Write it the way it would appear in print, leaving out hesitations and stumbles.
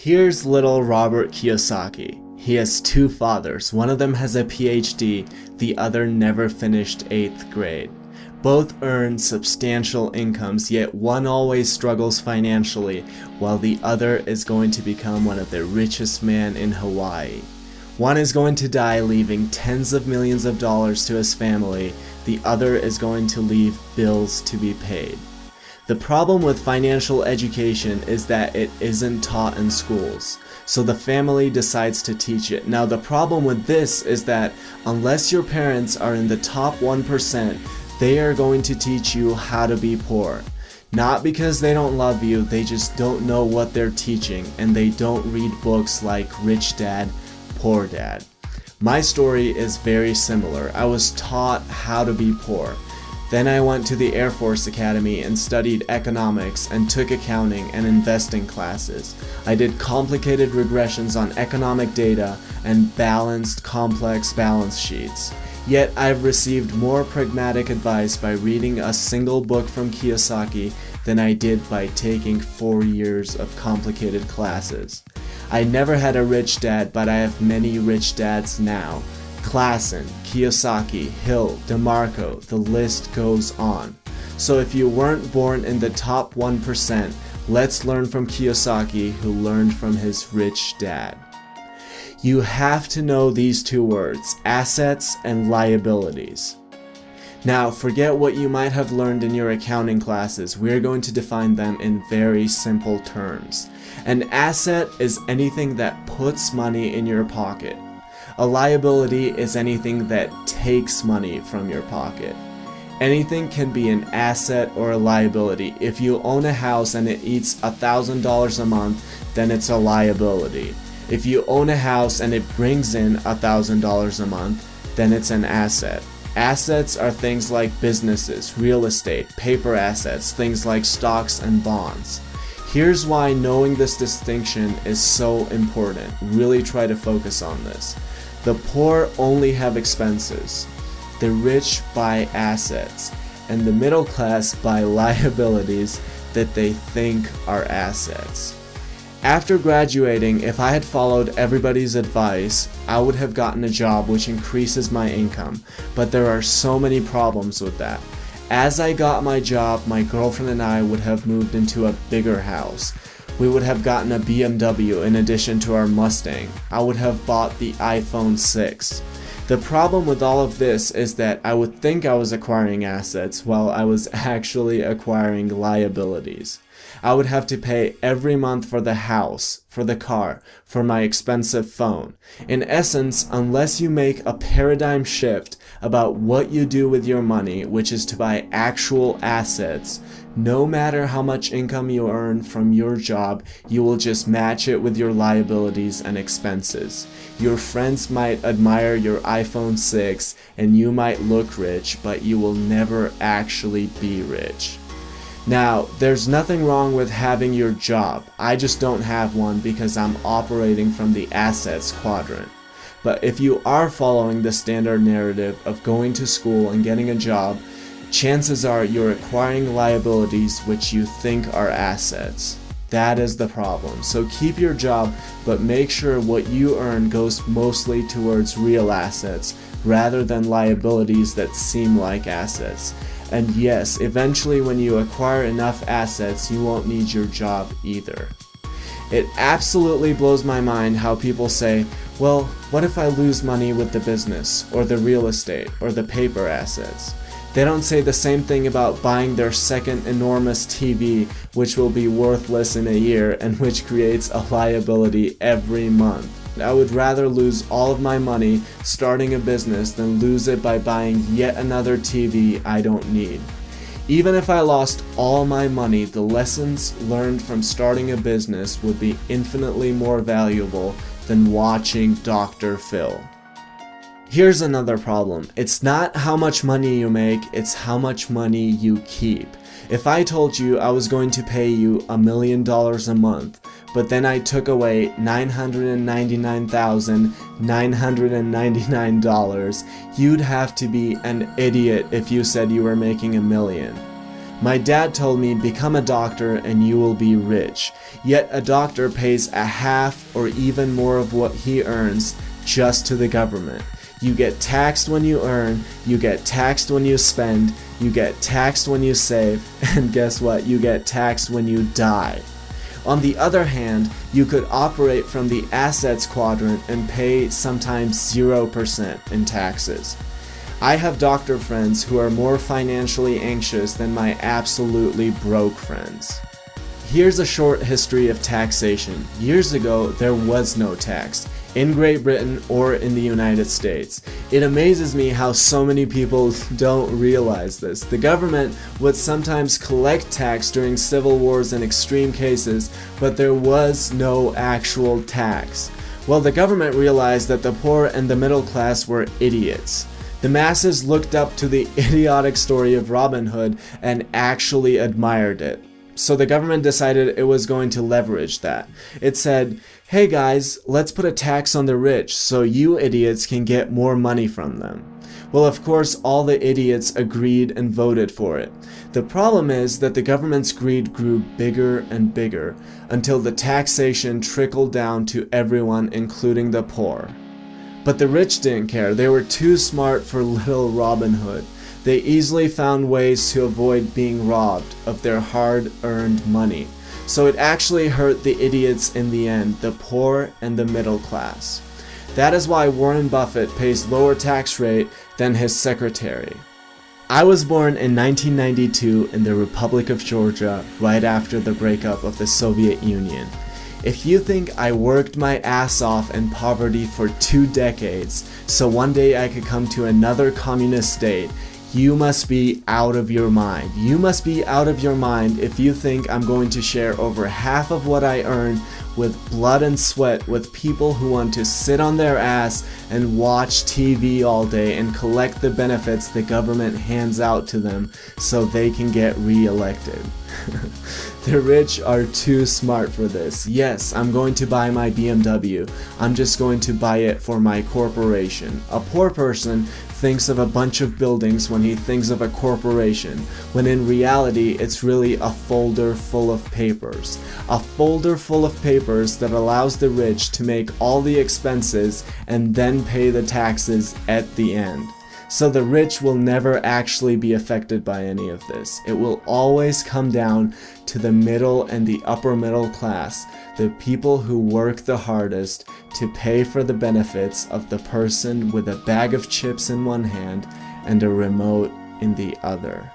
Here's little Robert Kiyosaki. He has two fathers. One of them has a PhD, the other never finished 8th grade. Both earn substantial incomes, yet one always struggles financially, while the other is going to become one of the richest men in Hawaii. One is going to die leaving tens of millions of dollars to his family, the other is going to leave bills to be paid. The problem with financial education is that it isn't taught in schools, so the family decides to teach it. Now the problem with this is that unless your parents are in the top 1%, they are going to teach you how to be poor. Not because they don't love you, they just don't know what they're teaching, and they don't read books like Rich Dad, Poor Dad. My story is very similar. I was taught how to be poor. Then I went to the Air Force Academy and studied economics and took accounting and investing classes. I did complicated regressions on economic data and balanced complex balance sheets. Yet I've received more pragmatic advice by reading a single book from Kiyosaki than I did by taking 4 years of complicated classes. I never had a rich dad, but I have many rich dads now. Klassen, Kiyosaki, Hill, DeMarco, the list goes on. So if you weren't born in the top 1%, let's learn from Kiyosaki, who learned from his rich dad. You have to know these two words, assets and liabilities. Now, forget what you might have learned in your accounting classes. We're going to define them in very simple terms. An asset is anything that puts money in your pocket. A liability is anything that takes money from your pocket. Anything can be an asset or a liability. If you own a house and it eats $1,000 a month, then it's a liability. If you own a house and it brings in $1,000 a month, then it's an asset. Assets are things like businesses, real estate, paper assets, things like stocks and bonds. Here's why knowing this distinction is so important. Really try to focus on this. The poor only have expenses. The rich buy assets. And the middle class buy liabilities that they think are assets. After graduating, if I had followed everybody's advice, I would have gotten a job which increases my income, but there are so many problems with that. As I got my job, my girlfriend and I would have moved into a bigger house. We would have gotten a BMW in addition to our Mustang. I would have bought the iPhone 6. The problem with all of this is that I would think I was acquiring assets while I was actually acquiring liabilities. I would have to pay every month for the house, for the car, for my expensive phone. In essence, unless you make a paradigm shift about what you do with your money, which is to buy actual assets, no matter how much income you earn from your job, you will just match it with your liabilities and expenses. Your friends might admire your iPhone 6 and you might look rich, but you will never actually be rich. Now, there's nothing wrong with having your job. I just don't have one because I'm operating from the assets quadrant. But if you are following the standard narrative of going to school and getting a job, chances are you're acquiring liabilities which you think are assets. That is the problem. So keep your job, but make sure what you earn goes mostly towards real assets rather than liabilities that seem like assets. And yes, eventually when you acquire enough assets, you won't need your job either. It absolutely blows my mind how people say, well, what if I lose money with the business, or the real estate, or the paper assets? They don't say the same thing about buying their second enormous TV, which will be worthless in a year and which creates a liability every month. I would rather lose all of my money starting a business than lose it by buying yet another TV I don't need. Even if I lost all my money, the lessons learned from starting a business would be infinitely more valuable than watching Dr. Phil. Here's another problem. It's not how much money you make, it's how much money you keep. If I told you I was going to pay you $1 million a month, but then I took away $999,999, you'd have to be an idiot if you said you were making $1 million. My dad told me, become a doctor and you will be rich. Yet a doctor pays a half or even more of what he earns just to the government. You get taxed when you earn, you get taxed when you spend, you get taxed when you save, and guess what? You get taxed when you die. On the other hand, you could operate from the assets quadrant and pay sometimes 0% in taxes. I have doctor friends who are more financially anxious than my absolutely broke friends. Here's a short history of taxation. Years ago, there was no tax, in Great Britain or in the United States. It amazes me how so many people don't realize this. The government would sometimes collect tax during civil wars and extreme cases, but there was no actual tax. Well, the government realized that the poor and the middle class were idiots. The masses looked up to the idiotic story of Robin Hood and actually admired it. So the government decided it was going to leverage that. It said, hey guys, let's put a tax on the rich so you idiots can get more money from them. Well, of course, all the idiots agreed and voted for it. The problem is that the government's greed grew bigger and bigger until the taxation trickled down to everyone, including the poor. But the rich didn't care. They were too smart for little Robin Hood. They easily found ways to avoid being robbed of their hard-earned money. So it actually hurt the idiots in the end, the poor and the middle class. That is why Warren Buffett pays lower tax rate than his secretary. I was born in 1992 in the Republic of Georgia, right after the breakup of the Soviet Union. If you think I worked my ass off in poverty for 2 decades, so one day I could come to another communist state, you must be out of your mind. You must be out of your mind if you think I'm going to share over half of what I earn with blood and sweat with people who want to sit on their ass and watch TV all day and collect the benefits the government hands out to them so they can get re-elected. The rich are too smart for this. Yes, I'm going to buy my BMW. I'm just going to buy it for my corporation. A poor person thinks of a bunch of buildings when he thinks of a corporation, when in reality it's really a folder full of papers. A folder full of papers that allows the rich to make all the expenses and then pay the taxes at the end. So the rich will never actually be affected by any of this. It will always come down to the middle and the upper middle class, the people who work the hardest to pay for the benefits of the person with a bag of chips in one hand and a remote in the other.